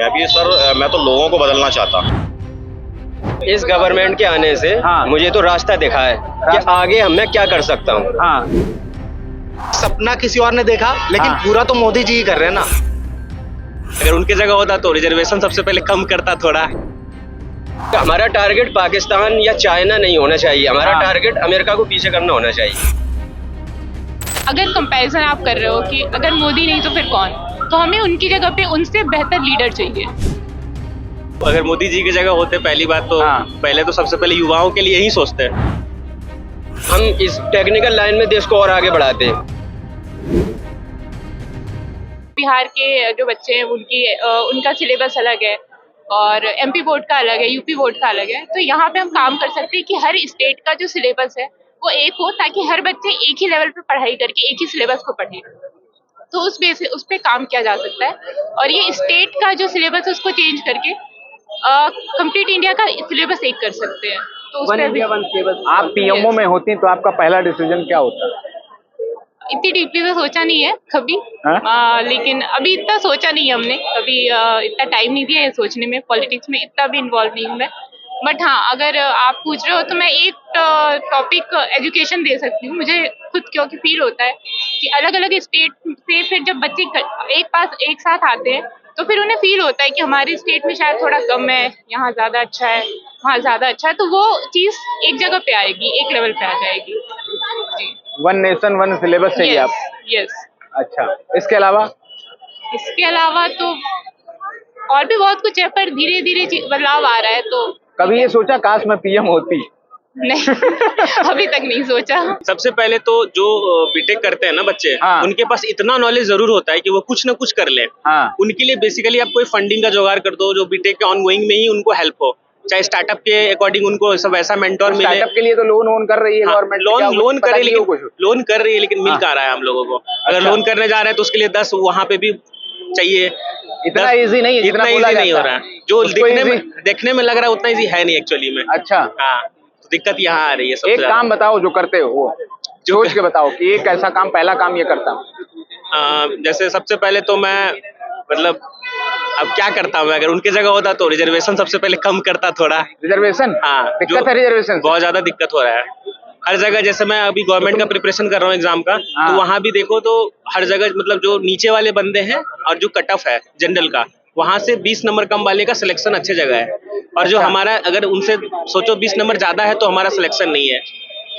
मैं अभी सर मैं तो लोगों को बदलना चाहता। इस गवर्नमेंट के आने से मुझे तो रास्ता दिखा है कि आगे मैं क्या कर सकता हूँ। सपना किसी और ने देखा, लेकिन पूरा तो मोदी जी ही कर रहे हैं ना। अगर उनके जगह होता तो रिजर्वेशन सबसे पहले कम करता थोड़ा। हमारा टारगेट पाकिस्तान या चाइना नहीं होना चाहिए, हमारा टारगेट अमेरिका को पीछे करना होना चाहिए। अगर कंपैरिजन आप कर रहे हो कि अगर मोदी नहीं तो फिर कौन, तो हमें उनकी जगह पे उनसे बेहतर लीडर चाहिए। अगर मोदी जी की जगह होते, पहली बात तो पहले तो सबसे पहले युवाओं के लिए ही सोचते हैं। हम इस टेक्निकल लाइन में देश को और आगे बढ़ाते हैं। बिहार के जो बच्चे हैं उनका सिलेबस अलग है और एमपी बोर्ड का अलग है, यूपी बोर्ड का अलग है। तो यहाँ पे हम काम कर सकते हैं कि हर स्टेट का जो सिलेबस है वो एक हो, ताकि हर बच्चे एक ही लेवल पे पढ़ाई करके एक ही सिलेबस को पढ़े। तो उस पे काम किया जा सकता है। और ये स्टेट का जो सिलेबस है उसको चेंज करके कंप्लीट इंडिया का सिलेबस एक कर सकते हैं। तो उस पे भी आप पीएमओ में होती तो आपका पहला डिसीजन क्या होता? इतनी डीपली तो सोचा नहीं है कभी, लेकिन अभी इतना सोचा नहीं है हमने कभी, इतना टाइम नहीं दिया है सोचने में। पॉलिटिक्स में इतना भी इन्वॉल्व नहीं हूँ मैं। बट हाँ, अगर आप पूछ रहे हो तो मैं एक टॉपिक एजुकेशन दे सकती हूँ। मुझे खुद क्योंकि फील होता है कि अलग अलग स्टेट से फिर जब बच्चे एक साथ आते हैं तो फिर उन्हें फील होता है कि हमारे स्टेट में शायद थोड़ा कम है, यहाँ ज्यादा अच्छा है, वहाँ ज्यादा अच्छा है। तो वो चीज एक जगह पे आएगी, एक लेवल पे आ जाएगी। जी, वन नेशन वन सिलेबस चाहिए आप? यस। अच्छा, इसके अलावा तो और भी बहुत कुछ है, पर धीरे धीरे बदलाव आ रहा है। तो कभी ये सोचा काश मैं पीएम होती? नहीं अभी तक नहीं सोचा। सबसे पहले तो जो बीटेक करते हैं ना बच्चे, उनके पास इतना नॉलेज जरूर होता है कि वो कुछ ना कुछ कर ले। उनके लिए बेसिकली आप कोई फंडिंग का जुगाड़ कर दो जो बीटेक के ऑनगोइंग में ही उनको हेल्प हो, चाहे स्टार्टअप के अकॉर्डिंग उनको सब ऐसा मेंटोर मिले। स्टार्टअप के लिए तो लोन कर रही है गवर्नमेंट। लोन कर रही है लेकिन मिल कहाँ रहा है हम लोगों को। अगर लोन करने जा रहे हैं तो उसके लिए 10 वहाँ पे भी चाहिए। इतना इजी नहीं है, इतना इजी नहीं हो रहा है। जो देखने में लग रहा है उतना इजी है नहीं एक्चुअली में। अच्छा, हाँ, तो दिक्कत यहाँ आ रही है। एक काम बताओ जो करते हो, वो सोच के बताओ कि एक ऐसा काम, पहला काम ये करता हूँ। जैसे सबसे पहले तो मैं मतलब अब क्या करता हूँ, अगर उनके जगह होता तो रिजर्वेशन सबसे पहले कम करता थोड़ा। रिजर्वेशन? हाँ, दिक्कत है रिजर्वेशन, बहुत ज्यादा दिक्कत हो रहा है हर जगह। जैसे मैं अभी गवर्नमेंट का प्रिपरेशन कर रहा हूँ एग्जाम का, तो वहाँ भी देखो तो हर जगह मतलब जो नीचे वाले बंदे हैं और जो कट ऑफ है जनरल का, वहाँ से 20 नंबर कम वाले का सिलेक्शन अच्छे जगह है। और जो हमारा अगर उनसे सोचो 20 नंबर ज्यादा है तो हमारा सिलेक्शन नहीं है।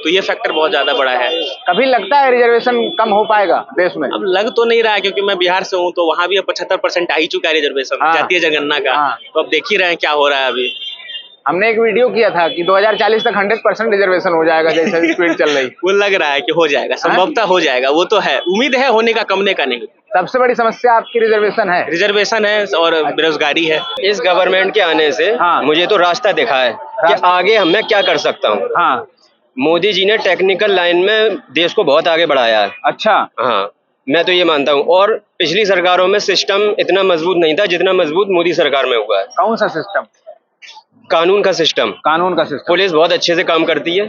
तो ये फैक्टर बहुत ज्यादा बड़ा है। कभी लगता है रिजर्वेशन कम हो पाएगा देश में? अब लग तो नहीं रहा है, क्योंकि मैं बिहार से हूँ तो वहाँ भी अब 75% आ ही चुका है रिजर्वेशन जातीय जनगणना का। तो अब देख ही रहे हैं क्या हो रहा है अभी। हमने एक वीडियो किया था कि 2040 तक 100% रिजर्वेशन हो जाएगा, जैसे स्पीड चल रही। वो लग रहा है कि हो जाएगा, संभवतः हो जाएगा, वो तो है, उम्मीद है होने का, कमने का नहीं। सबसे बड़ी समस्या आपकी रिजर्वेशन है और बेरोजगारी है। इस गवर्नमेंट के आने से मुझे तो रास्ता दिखा है कि आगे मैं क्या कर सकता हूँ। मोदी जी ने टेक्निकल लाइन में देश को बहुत आगे बढ़ाया है। अच्छा, हाँ, मैं तो ये मानता हूँ। और पिछली सरकारों में सिस्टम इतना मजबूत नहीं था जितना मजबूत मोदी सरकार में हुआ है। कौन सा सिस्टम? कानून का सिस्टम। पुलिस बहुत अच्छे से काम करती है।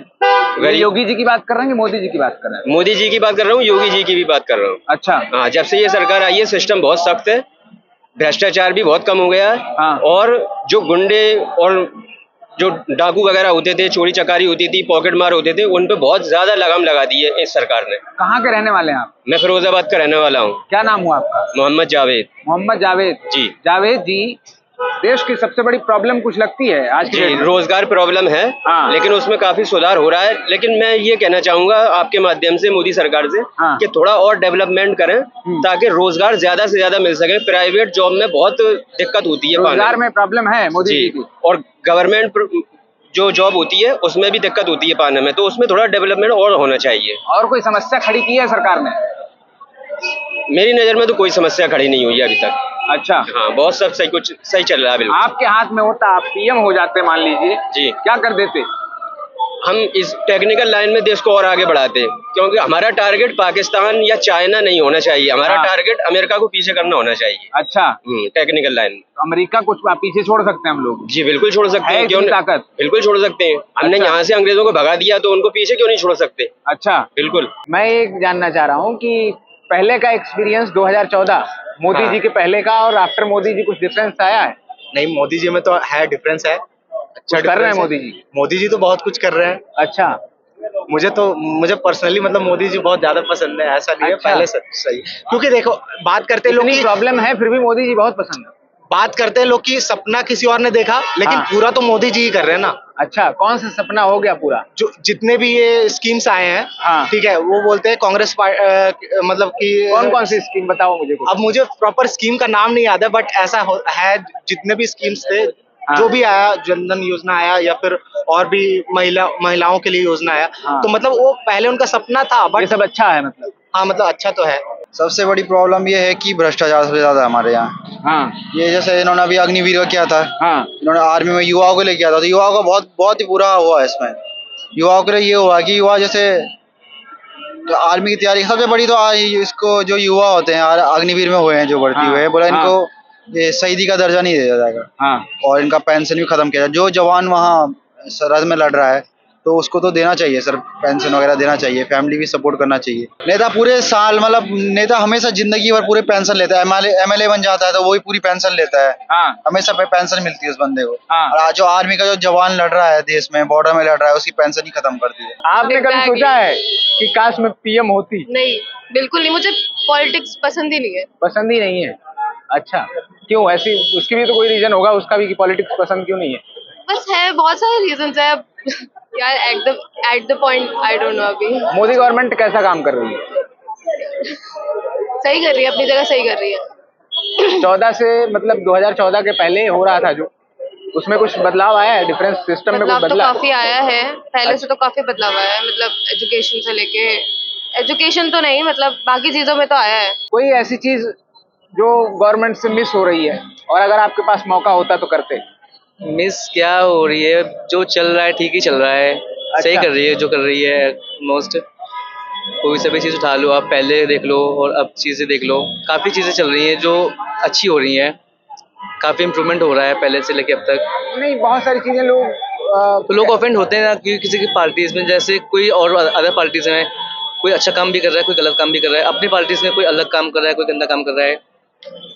योगी जी की बात कर रहे हैं कि मोदी जी की बात कर रहे हैं? मोदी जी की बात कर रहा हूँ, योगी जी की भी बात कर रहा हूँ। अच्छा, हाँ, जब से ये सरकार आई है सिस्टम बहुत सख्त है, भ्रष्टाचार भी बहुत कम हो गया है। और जो गुंडे और जो डाकू वगैरह होते थे, चोरी चकारी होती थी, पॉकेट मार होते थे, उन पे बहुत ज्यादा लगाम लगा दी है इस सरकार ने। कहाँ के रहने वाले हैं आप? मैं फिरोजाबाद का रहने वाला हूँ। क्या नाम हुआ आपका? मोहम्मद जावेद। मोहम्मद जावेद जी। जावेद जी, देश की सबसे बड़ी प्रॉब्लम कुछ लगती है आज की? रोजगार प्रॉब्लम है, लेकिन उसमें काफी सुधार हो रहा है। लेकिन मैं ये कहना चाहूंगा आपके माध्यम से मोदी सरकार से कि थोड़ा और डेवलपमेंट करें ताकि रोजगार ज्यादा से ज्यादा मिल सके। प्राइवेट जॉब में बहुत दिक्कत होती है, रोजगार में प्रॉब्लम है मोदी जी की। और गवर्नमेंट जो जॉब होती है उसमें भी दिक्कत होती है पाने में, तो उसमें थोड़ा डेवलपमेंट और होना चाहिए। और कोई समस्या खड़ी की है सरकार ने? मेरी नजर में तो कोई समस्या खड़ी नहीं हुई है अभी तक। अच्छा, हाँ, बहुत सब कुछ सही चल रहा है। बिल्कुल आपके हाथ में होता, आप पीएम हो जाते मान लीजिए, जी, क्या कर देते? हम इस टेक्निकल लाइन में देश को और आगे बढ़ाते, क्योंकि हमारा टारगेट पाकिस्तान या चाइना नहीं होना चाहिए, हमारा टारगेट अमेरिका को पीछे करना होना चाहिए। अच्छा, टेक्निकल लाइन। अमेरिका को पीछे छोड़ सकते हैं हम लोग? जी बिल्कुल छोड़ सकते हैं। क्यों ताकत? बिल्कुल छोड़ सकते हैं। हमने यहाँ से अंग्रेजों को भगा दिया तो उनको पीछे क्यों नहीं छोड़ सकते? अच्छा, बिल्कुल। मैं एक जानना चाह रहा हूँ कि पहले का एक्सपीरियंस 2014 मोदी हाँ। जी के पहले का और आफ्टर मोदी जी कुछ डिफरेंस आया है? नहीं, मोदी जी में तो है डिफरेंस है। अच्छा कुछ कर रहे हैं difference है। मोदी जी? मोदी जी तो बहुत कुछ कर रहे हैं। अच्छा। मुझे पर्सनली मतलब मोदी जी बहुत ज्यादा पसंद है, ऐसा नहीं है। अच्छा। पहले से सही, क्योंकि देखो बात करते हैं लोग इतनी की प्रॉब्लम है फिर भी मोदी जी बहुत पसंद है। बात करते हैं लोग की सपना किसी और ने देखा, लेकिन हाँ। पूरा तो मोदी जी ही कर रहे हैं ना। अच्छा, कौन सा सपना हो गया पूरा? जो जितने भी ये स्कीम्स आए हैं, हाँ। ठीक है, वो बोलते हैं कांग्रेस मतलब कि कौन कौन सी स्कीम बताओ मुझे कुछ। अब मुझे प्रॉपर स्कीम का नाम नहीं याद है, बट ऐसा है जितने भी स्कीम्स थे, हाँ। जो भी आया, जनधन योजना आया या फिर और भी महिलाओं के लिए योजना आया, हाँ। तो मतलब वो पहले उनका सपना था, ये बट सब अच्छा है मतलब। हाँ मतलब अच्छा तो है। सबसे बड़ी प्रॉब्लम ये है कि भ्रष्टाचार सबसे ज्यादा है हमारे यहाँ। हाँ ये जैसे इन्होंने अभी अग्निवीर का किया था, हाँ इन्होंने आर्मी में युवाओं को लेके किया था, तो युवाओं का बहुत बहुत ही बुरा हुआ है इसमें। युवाओं के लिए ये हुआ कि युवा जैसे तो आर्मी की तैयारी सबसे बड़ी तो इसको जो युवा होते हैं अग्निवीर में हुए हैं जो भर्ती हाँ, हुए हैं, बोला हाँ। इनको ये शहीदी का दर्जा नहीं दिया जाएगा हाँ और इनका पेंशन भी खत्म किया जाए। जो जवान वहाँ सरहद में लड़ रहा है तो उसको तो देना चाहिए सर, पेंशन वगैरह देना चाहिए, फैमिली भी सपोर्ट करना चाहिए। नेता पूरे साल मतलब नेता हमेशा जिंदगी भर पूरे पेंशन लेता है, एमएलए बन जाता है तो वही पूरी पेंशन लेता है, हाँ हमेशा पेंशन मिलती है उस बंदे को। हाँ। और आज जो आर्मी का जो जवान लड़ रहा है देश में, बॉर्डर में लड़ रहा है, उसकी पेंशन ही खत्म कर दी है। आपने कभी सोचा है कि काश मैं पीएम होती? नहीं, बिल्कुल नहीं, मुझे पॉलिटिक्स पसंद ही नहीं है। पसंद ही नहीं है। अच्छा, क्यों ऐसी? उसकी भी तो कोई रीजन होगा उसका भी कि पॉलिटिक्स पसंद क्यों नहीं है? बस है, बहुत सारे रीजंस है। अब यार at the point I don't know अभी। मोदी गवर्नमेंट कैसा काम कर रही है? सही कर रही है, अपनी जगह सही कर रही है। 14 से मतलब 2014 के पहले हो रहा था जो, उसमें कुछ बदलाव आया है? डिफरेंस सिस्टम में कुछ बदलाव तो बदला? काफी आया है, पहले से तो काफी बदलाव आया है। मतलब एजुकेशन से लेके, एजुकेशन तो नहीं मतलब बाकी चीजों में तो आया है। कोई ऐसी चीज जो गवर्नमेंट से मिस हो रही है और अगर आपके पास मौका होता तो करते? मिस क्या हो रही है, जो चल रहा है ठीक ही चल रहा है। सही कर रही है जो कर रही है मोस्ट। कोई सभी चीज़ उठा लो, आप पहले देख लो और अब चीज़ें देख लो, काफ़ी चीज़ें चल रही हैं जो अच्छी हो रही हैं, काफ़ी इम्प्रूवमेंट हो रहा है पहले से लेके अब तक। नहीं, बहुत सारी चीजें तो लोग ऑफेंड होते हैं ना कि किसी की पार्टीज में, जैसे कोई और अदर पार्टीज में कोई अच्छा काम भी कर रहा है, कोई गलत काम भी कर रहा है, अपनी पार्टीज में कोई अलग काम कर रहा है, कोई गंदा काम कर रहा है।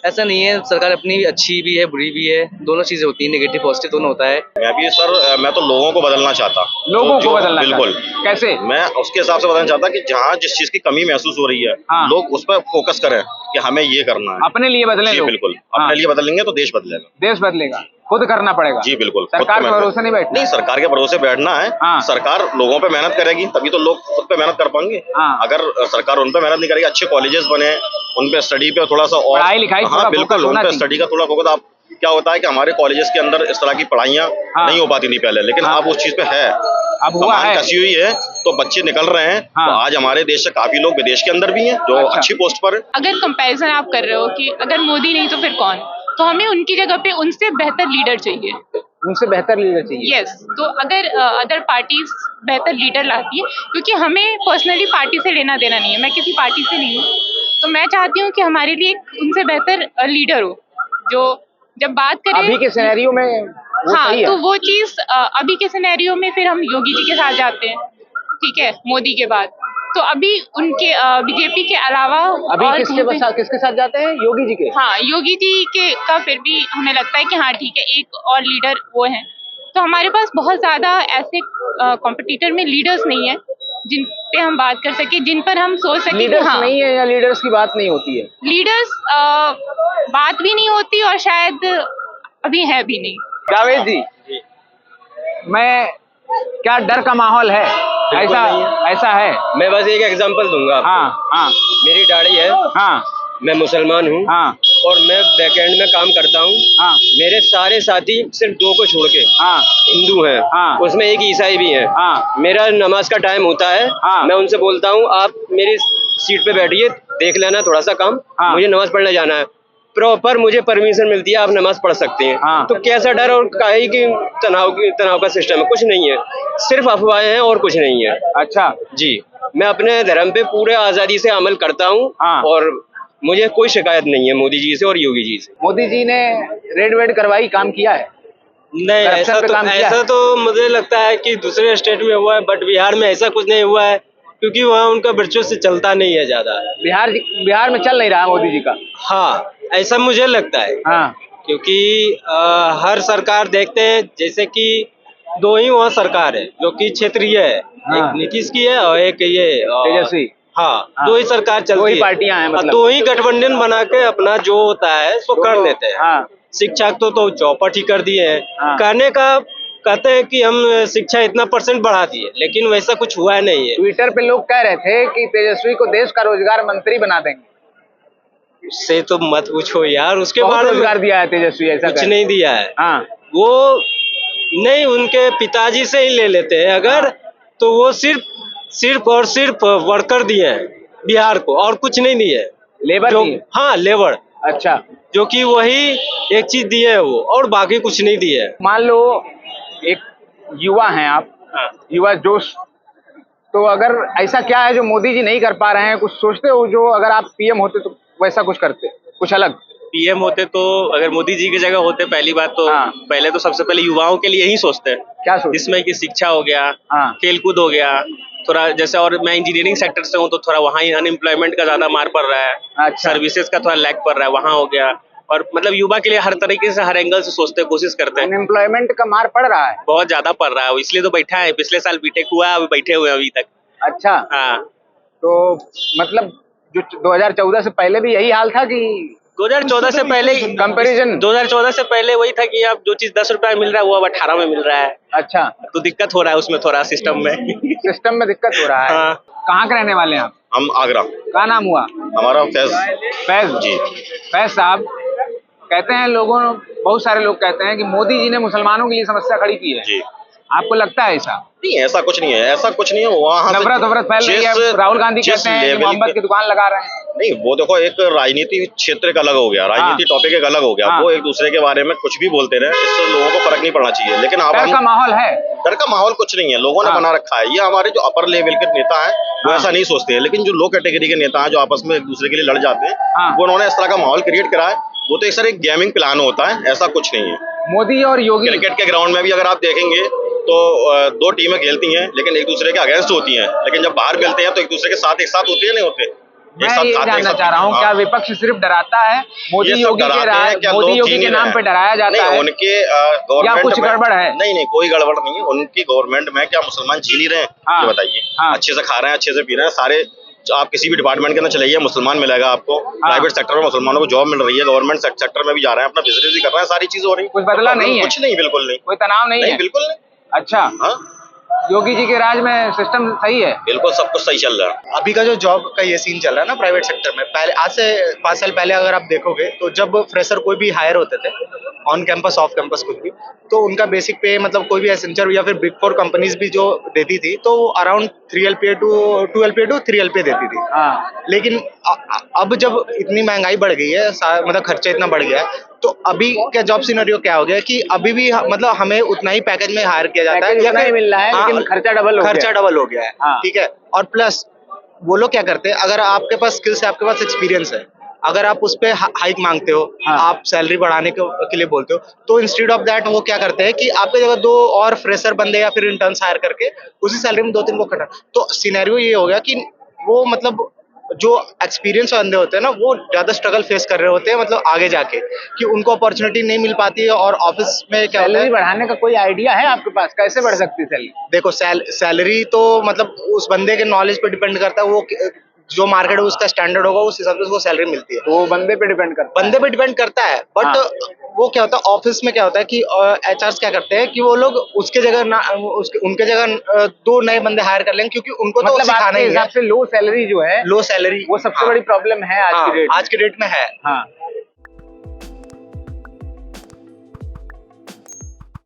ऐसा नहीं है, सरकार अपनी अच्छी भी है बुरी भी है, दोनों चीजें होती हैं, नेगेटिव पॉजिटिव दोनों होता है। मैं तो लोगों को बदलना चाहता। लोगों को बदलना बिल्कुल। चाहते? कैसे? मैं उसके हिसाब से बदलना चाहता कि जहाँ जिस चीज की कमी महसूस हो रही है, हाँ। लोग उस पर फोकस करें कि हमें ये करना है। अपने लिए बदलें जी लोग? बिल्कुल, हाँ। अपने लिए बदलेंगे तो देश बदलेगा। देश बदलेगा, खुद करना पड़ेगा। जी बिल्कुल। सरकार खुद पे भरोसा नहीं बैठना? नहीं, सरकार के भरोसे बैठना है। हाँ। सरकार लोगों पे मेहनत करेगी तभी तो लोग खुद पे मेहनत कर पाएंगे। हाँ। अगर सरकार उन पे मेहनत नहीं करेगी, अच्छे कॉलेजेस बने, उन पे स्टडी पे थोड़ा सा और पढ़ाई लिखाई थोड़ा हाँ फोकस बिल्कुल, उन होना पे चाहिए। स्टडी का थोड़ा फोकस। आप क्या होता है कि हमारे कॉलेजेस के अंदर इस तरह की पढ़ाइयाँ हाँ। नहीं हो पाती थी पहले, लेकिन हाँ। अब उस चीज पे है, अब हुआ कमान है। कसी हुई है, तो बच्चे निकल रहे हैं। हाँ। तो आज हमारे देश से काफी लोग विदेश के अंदर भी हैं जो अच्छा। अच्छी पोस्ट पर है। अगर कंपैरिजन आप कर रहे हो कि अगर मोदी नहीं तो फिर कौन, तो हमें उनकी जगह पे उनसे बेहतर लीडर चाहिए। उनसे बेहतर लीडर चाहिए? यस, तो अगर अदर पार्टीज बेहतर लीडर लाती है, क्योंकि हमें पर्सनली पार्टी से लेना देना नहीं है, मैं किसी पार्टी से नहीं हूँ, तो मैं चाहती हूँ कि हमारे लिए एक उनसे बेहतर लीडर हो, जो जब बात करें अभी के सिनेरियो में वो हाँ सही है? तो वो चीज अभी के सिनेरियो में फिर हम योगी जी के साथ जाते हैं, ठीक है, मोदी के बाद। तो अभी उनके बीजेपी के अलावा अभी और किसके साथ जाते हैं? योगी जी के? हाँ, योगी जी के का फिर भी हमें लगता है कि हाँ ठीक है, एक और लीडर वो हैं। तो हमारे पास बहुत ज्यादा ऐसे कॉम्पिटिटर में लीडर्स नहीं है जिन पे हम बात कर सके, जिन पर हम सोच सके कि लीडर्स हाँ नहीं है या लीडर्स की बात नहीं होती है? लीडर्स बात भी नहीं होती और शायद अभी है भी नहीं। जावेद जी, मैं क्या डर का माहौल है? ऐसा है? मैं बस एक एग्जांपल दूंगा आपको। हाँ हाँ मेरी दाढ़ी है, हाँ मैं मुसलमान हूँ हाँ और मैं बैकएंड में काम करता हूँ। हाँ मेरे सारे साथी सिर्फ 2 को छोड़ के हाँ हिंदू हैं, हाँ। उसमें एक ईसाई भी है। हाँ। मेरा नमाज का टाइम होता है, हाँ। मैं उनसे बोलता हूँ आप मेरी सीट पे बैठिए, देख लेना थोड़ा सा काम, हाँ। मुझे नमाज पढ़ने जाना है। प्रॉपर मुझे परमिशन मिलती है, आप नमाज पढ़ सकते हैं। हाँ। तो कैसा डर और काहे की तनाव का सिस्टम है? कुछ नहीं है, सिर्फ अफवाहें हैं और कुछ नहीं है। अच्छा जी, मैं अपने धर्म पे पूरे आजादी से अमल करता हूँ। हाँ। और मुझे कोई शिकायत नहीं है मोदी जी से और योगी जी से। मोदी जी ने रेड वेड करवाई, काम किया है? नहीं, करप्शन पे काम किया है? ऐसा तो मुझे लगता है कि दूसरे स्टेट में हुआ है, बट बिहार में ऐसा कुछ नहीं हुआ है क्योंकि वहाँ उनका बच्चों से चलता नहीं है ज्यादा। बिहार में चल नहीं रहा मोदी जी का? हाँ, ऐसा मुझे लगता है। हाँ क्योंकि हर सरकार देखते हैं, जैसे कि दो ही वहाँ सरकार है जो कि क्षेत्रीय है, हाँ। एक नीतीश की है और एक ये तेजस्वी। हाँ, हाँ। दो ही सरकार चलती दो ही है। पार्टियां हैं मतलब। दो ही गठबंधन बना के अपना जो होता है सो कर लेते हैं। हाँ शिक्षा तो चौपट ही कर दिए हैं। हाँ। कहते हैं कि हम शिक्षा इतना % बढ़ा दिए, लेकिन वैसा कुछ हुआ नहीं है। ट्विटर पे लोग कह रहे थे कि तेजस्वी को देश का रोजगार मंत्री बना देंगे। उससे तो मत पूछो यार, उसके बहुत बारे में रोजगार दिया है तेजस्वी, ऐसा कुछ कह रहे नहीं दिया है। हैं। हाँ वो नहीं, उनके पिताजी से ही ले लेते हैं अगर, तो वो सिर्फ और सिर्फ वर्कर दिए हैं बिहार को, और कुछ नहीं दिए हैं। लेबर जो दिए। हाँ, लेबर, अच्छा, जो कि वही एक चीज दिए है वो, और बाकी कुछ नहीं दिए है। मान लो एक युवा हैं आप, युवा जोश, तो अगर ऐसा क्या है जो मोदी जी नहीं कर पा रहे हैं, कुछ सोचते हो जो अगर आप पीएम होते तो वैसा कुछ करते, कुछ अलग? पीएम होते तो, अगर मोदी जी की जगह होते, पहली बात तो हाँ। पहले तो सबसे पहले युवाओं के लिए ही सोचते हैं, क्या सोचते? जिसमें कि शिक्षा हो गया, हाँ। खेलकूद हो गया थोड़ा, जैसे, और मैं इंजीनियरिंग सेक्टर से हूँ तो थोड़ा वहाँ ही अनएम्प्लॉयमेंट का ज्यादा मार पड़ रहा है। अच्छा। सर्विसेज का थोड़ा लैग पड़ रहा है, वहाँ हो गया। और मतलब युवा के लिए हर तरीके से, हर एंगल से सोचते, कोशिश करते हैं। अनएम्प्लॉयमेंट का मार पड़ रहा है? बहुत ज्यादा पड़ रहा है, इसलिए तो बैठा है। पिछले साल बीटेक हुआ है, अभी बैठे हुए हैं अभी तक। अच्छा। हाँ, तो मतलब जो 2014 से पहले भी यही हाल था कि 2014 से पहले कंपैरिजन? 2014 से पहले वही था कि अब जो चीज 10 रुपए में मिल रहा है वो अब 18 में मिल रहा है। अच्छा, तो दिक्कत हो रहा है उसमें थोड़ा, सिस्टम में। सिस्टम में दिक्कत हो रहा है। हाँ। कहाँ के रहने वाले हैं आप? हम आगरा। क्या नाम हुआ? हमारा फैज। फैज जी। फैज साहब, कहते हैं बहुत सारे लोग कहते हैं कि मोदी जी ने मुसलमानों के लिए समस्या खड़ी की है। जी। आपको लगता है ऐसा? नहीं, ऐसा कुछ नहीं है, ऐसा कुछ नहीं है। वहाँ से नफरत फैल रही है। राहुल गांधी कहते हैं कि मोहम्मद की दुकान लगा रहे हैं। नहीं, वो देखो, एक राजनीति क्षेत्र का अलग हो गया, राजनीति टॉपिक एक अलग हो गया। वो एक दूसरे के बारे में कुछ भी बोलते रहे, इससे लोगों को फर्क नहीं पड़ना चाहिए। लेकिन अब डर का माहौल है? डर का माहौल कुछ नहीं है, लोगों ने बना रखा है। ये हमारे जो अपर लेवल के नेता हैं वो ऐसा नहीं सोचते हैं, लेकिन जो लो कैटेगरी के नेता हैं जो आपस में एक दूसरे के लिए लड़ जाते हैं, वो उन्होंने इस तरह का माहौल क्रिएट करा है। वो तो एक सर एक गेमिंग प्लान होता है, ऐसा कुछ नहीं है। मोदी और योगी, क्रिकेट के ग्राउंड में भी अगर आप देखेंगे तो दो टीमें खेलती हैं, लेकिन एक दूसरे के अगेंस्ट होती हैं। लेकिन जब बाहर मिलते हैं तो एक दूसरे के साथ एक साथ होते हैं, नहीं होते। मैं ये जानना चाह रहा हूँ, क्या विपक्ष सिर्फ डराता है? मोदी योगी के नाम पे डराया जाता है? उनके या कुछ गड़बड़ है? नहीं, कोई गड़बड़ नहीं है। उनकी गवर्नमेंट में क्या मुसलमान जी नहीं रहे हैं? ये बताइए। अच्छे से खा रहे हैं, अच्छे से पी रहे हैं सारे। आप किसी भी डिपार्टमेंट के अंदर चले जाइए, मुसलमान मिलेगा आपको। प्राइवेट सेक्टर में मुसलमानों को जॉब मिल रही है, गवर्नमेंट सेक्टर में भी जा रहे हैं, अपना बिजनेस भी कर रहे हैं, सारी चीजें हो रही है। कुछ बदला नहीं है? कुछ नहीं, बिल्कुल नहीं। कोई तनाव नहीं है? बिल्कुल नहीं। अच्छा। हाँ, योगी जी के राज में सिस्टम सही है? बिल्कुल, सब कुछ सही चल रहा है। अभी का जो जॉब का ये सीन चल रहा है ना प्राइवेट सेक्टर में, पहले आज से 5 साल पहले अगर आप देखोगे तो जब फ्रेशर कोई भी हायर होते थे ऑन कैंपस ऑफ कैंपस कुछ भी, तो उनका बेसिक पे मतलब कोई भी एसेंचर या फिर बिग 4 कंपनीज भी जो देती थी तो around 3 LPA to 2 LPA to 3 LPA देती थी। लेकिन अब जब इतनी महंगाई बढ़ गई है, मतलब खर्चा इतना बढ़ गया है, तो अभी क्या जॉब सिनेरियो क्या हो गया कि अभी भी मतलब हमें उतना ही पैकेज में हायर किया जाता है, या फिर मिल रहा है, लेकिन खर्चा डबल हो गया है। ठीक है। और प्लस वो लोग क्या करते हैं, अगर आपके पास स्किल्स है, आपके पास एक्सपीरियंस है, अगर आप उस पर हाइक मांगते हो, आप सैलरी बढ़ाने के लिए बोलते हो, तो इंस्टेड ऑफ दैट वो क्या करते हैं कि आपके जगह 2 और फ्रेशर बंदे या फिर इंटर्न्स हायर करके उसी सैलरी में 2-3 को कटा। तो सिनेरियो ये हो गया कि वो मतलब जो एक्सपीरियंस बंदे होते हैं ना, वो ज्यादा स्ट्रगल फेस कर रहे होते हैं, मतलब आगे जाके, कि उनको अपॉर्चुनिटी नहीं मिल पाती है। और ऑफिस में क्या सैलरी बढ़ाने का कोई आइडिया है आपके पास? कैसे बढ़ सकती है सैलरी? देखो, सैलरी तो मतलब उस बंदे के नॉलेज पे डिपेंड करता है। वो जो मार्केट है उसका स्टैंडर्ड होगा, उस हिसाब से उसको सैलरी मिलती है। तो वो बंदे पे डिपेंड करता है। बट वो क्या होता है ऑफिस में, क्या होता है कि एचआरस क्या करते हैं कि वो लोग उसके जगह उनके जगह 2 नए बंदे हायर कर लेंगे, क्योंकि उनको तो सिखाना ही है। हिसाब से लो सैलरी जो है, लो सैलरी वो सबसे बड़ी प्रॉब्लम है आज की डेट में है।